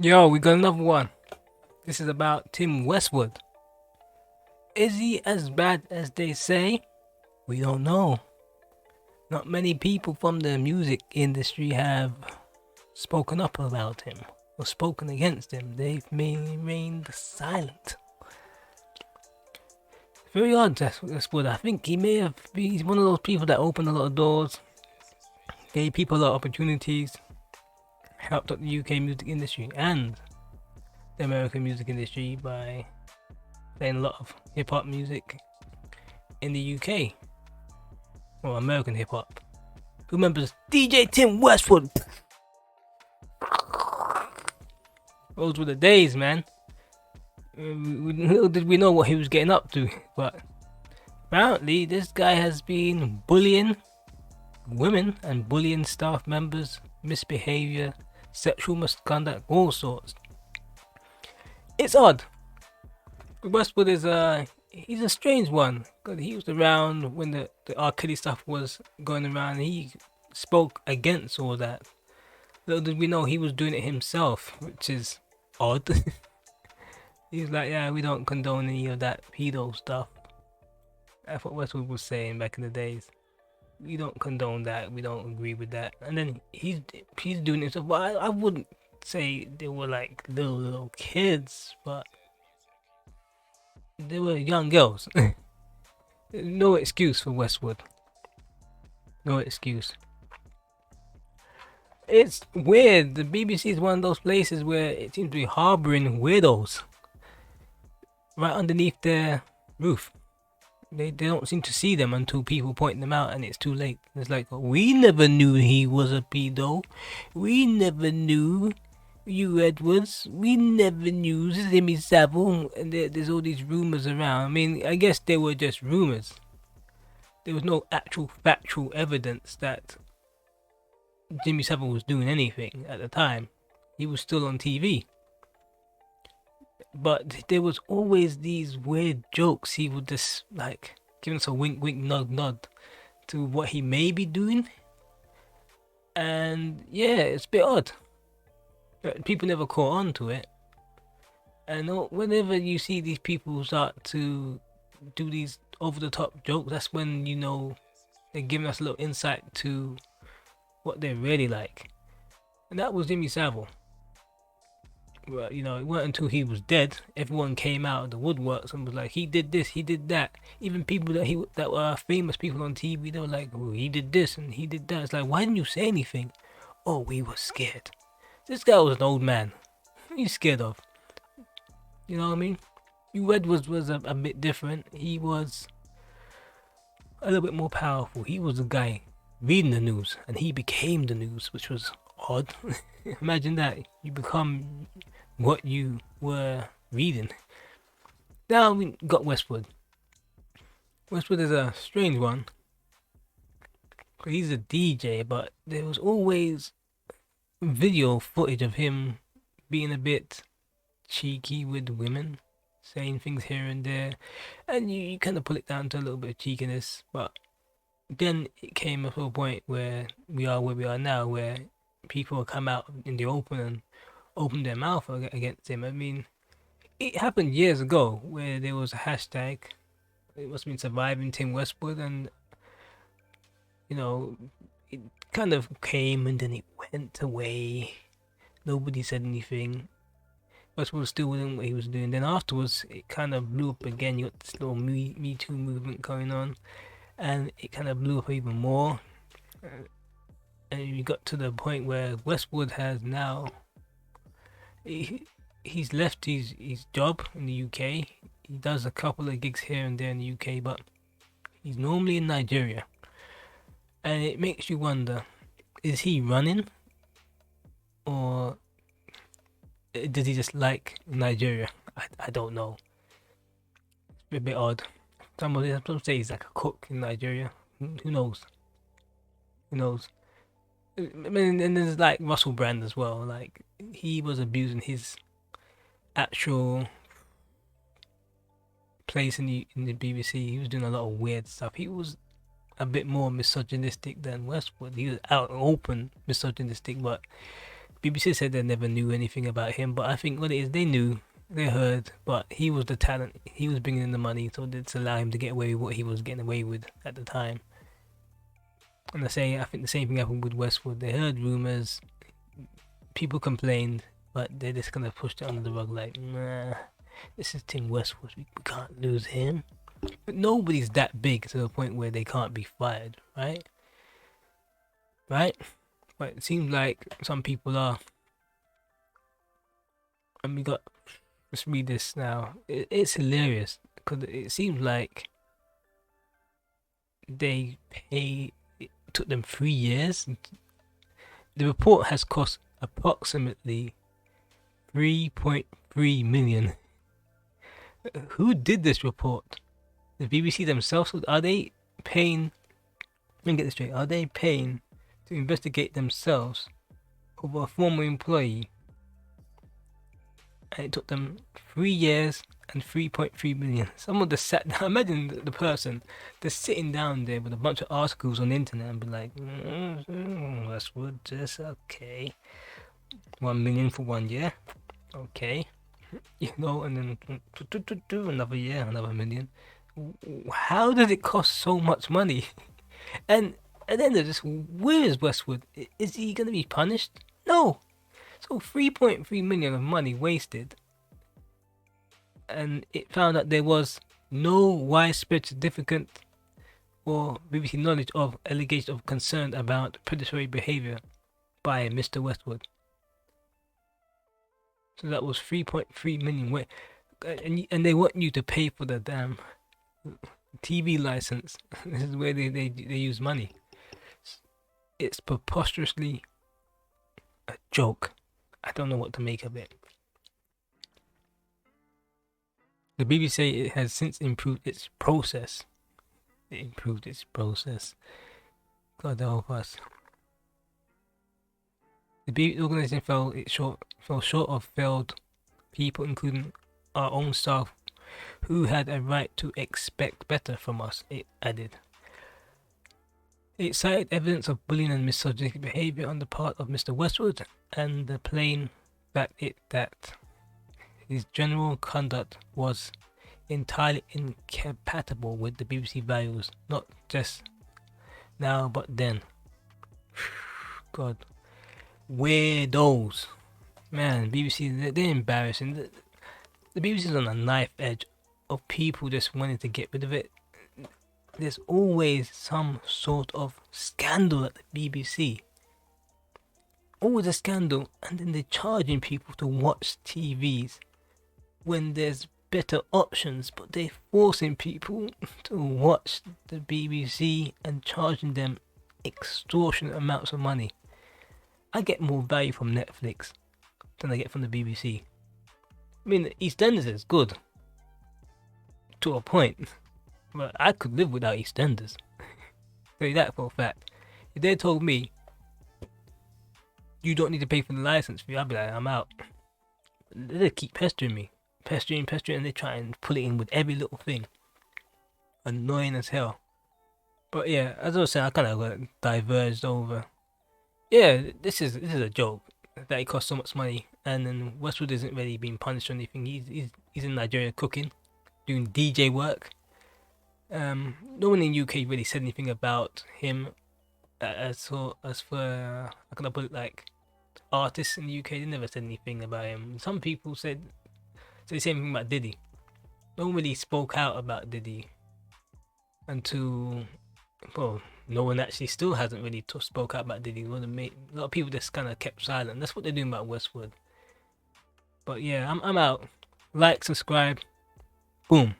Yo, we got another one. This is about Tim Westwood. Is he as bad as they say? We don't know. Not many people from the music industry have spoken up about him or spoken against him. They've remained silent. Very odd, Westwood. I think he may have been he's one of those people that opened a lot of doors, gave people a lot of opportunities, helped up the UK music industry and the American music industry by playing a lot of hip hop music in the UK. Or American hip hop. Who remembers DJ Tim Westwood? Those were the days, man. Little did we know what he was getting up to, but apparently this guy has been bullying women and bullying staff members, misbehavior, sexual misconduct, all sorts. It's odd. Westwood is he's a strange one. Cause he was around when the R. Kelly stuff was going around. And he spoke against all that. Little did we know he was doing it himself, which is odd. He's like, yeah, we don't condone any of that pedo stuff. That's what Westwood was saying back in the days. We don't condone that. We don't agree with that. And then he's doing it. So, well, I wouldn't say they were like little kids, but they were young girls. No excuse for Westwood. No excuse. It's weird. The BBC is one of those places where it seems to be harboring weirdos right underneath their roof. They don't seem to see them until people point them out and it's too late. It's like, we never knew he was a pedo. We never knew you Edwards. We never knew Jimmy Savile. And there's all these rumors around. I mean, I guess they were just rumors. There was no actual factual evidence that Jimmy Savile was doing anything at the time. He was still on TV. But there was always these weird jokes. He would just like give us a wink, wink, nod, nod to what he may be doing. And yeah, it's a bit odd. People never caught on to it. And whenever you see these people start to do these over the top jokes, that's when you know they're giving us a little insight to what they're really like. And that was Jimmy Savile. Well, you know, it wasn't until he was dead, everyone came out of the woodworks and was like, he did this, he did that. Even people that were famous people on TV, they were like, oh, he did this and he did that. It's like, why didn't you say anything? Oh, we were scared. This guy was an old man. What are you scared of? You know what I mean? You Edwards was a bit different. He was a little bit more powerful. He was the guy reading the news and he became the news, which was odd. Imagine that. You become what you were reading. Now we got Westwood. Westwood is a strange one. He's a DJ, but there was always video footage of him being a bit cheeky with women, saying things here and there, and you kind of pull it down to a little bit of cheekiness. But then it came up to a point where we are now, where people come out in the open and open their mouth against him. I mean, it happened years ago where there was a hashtag. It must have been surviving Tim Westwood, and you know, it kind of came and then it went away. Nobody said anything. Westwood was still doing what he was doing. Then afterwards, it kind of blew up again. You got this little Me Too movement going on, and it kind of blew up even more. And you got to the point where Westwood has now he's left his job in the UK. He does a couple of gigs here and there in the UK, but he's normally in Nigeria. And it makes you wonder, is he running? Or does he just like Nigeria? I don't know. It's a bit odd. Some say he's like a cook in Nigeria. Who knows? Who knows? I mean, and there's like Russell Brand as well. Like, he was abusing his actual place in the BBC. He was doing a lot of weird stuff. He was a bit more misogynistic than Westwood. He was out and open misogynistic, but BBC said they never knew anything about him, but I think what it is, they knew, they heard, but he was the talent. He was bringing in the money, so it's allow him to get away with what he was getting away with at the time. And I think the same thing happened with Westwood. They heard rumors, people complained, but they just kind of pushed it under the rug, like, nah, this is Tim Westwood, we can't lose him. But nobody's that big to the point where they can't be fired, right? Right? But it seems like some people are. And let's read this now. It's hilarious because it seems like it took them 3 years. The report has cost approximately 3.3 million. Who did this report? The BBC themselves? Are they paying? Let me get this straight. Are they paying to investigate themselves over a former employee? And it took them 3 years and 3.3 million. Someone just sat down. Imagine the person just sitting down there with a bunch of articles on the internet and be like, Westwood, just okay. 1 million for 1 year. Okay. And then another year, another million. How did it cost so much money? And then they're just, where is Westwood? Is he going to be punished? No. So 3.3 million of money wasted. And it found that there was no widespread significant or BBC knowledge of allegations of concern about predatory behaviour by Mr. Westwood. So that was 3.3 million. And they want you to pay for the damn TV license. This is where they use money. It's preposterously a joke. I don't know what to make of it. The BBC say it has since improved its process. It improved its process. God help us. The BBC organisation fell short of failed people, including our own staff, who had a right to expect better from us, it added. It cited evidence of bullying and misogynistic behaviour on the part of Mr. Westwood and the plain fact that his general conduct was entirely incompatible with the BBC values, not just now but then. God. Weirdos. Man, BBC, they're embarrassing. The BBC's on a knife edge of people just wanting to get rid of it. There's always some sort of scandal at the BBC. Always a scandal, and then they're charging people to watch TVs when there's better options, but they're forcing people to watch the BBC and charging them extortionate amounts of money. I get more value from Netflix than I get from the BBC. I mean, EastEnders is good to a point, but I could live without EastEnders. Tell you that for a fact. If they told me you don't need to pay for the license fee, I'd be like, I'm out. They keep pestering me, pestering, and they try and pull it in with every little thing. Annoying as hell. But yeah, as I was saying, I kind of got diverged over. Yeah, this is a joke that it costs so much money, and then Westwood isn't really being punished or anything. He's in Nigeria cooking, doing DJ work. No one in UK really said anything about him. As for how can I put it, like artists in the UK, they never said anything about him. Some people said the same thing about Diddy. No one really spoke out about Diddy until, well, no one actually still hasn't really spoke out about Diddy. A lot of people just kind of kept silent. That's what they're doing about Westwood. But yeah, I'm out. Like, subscribe. Boom.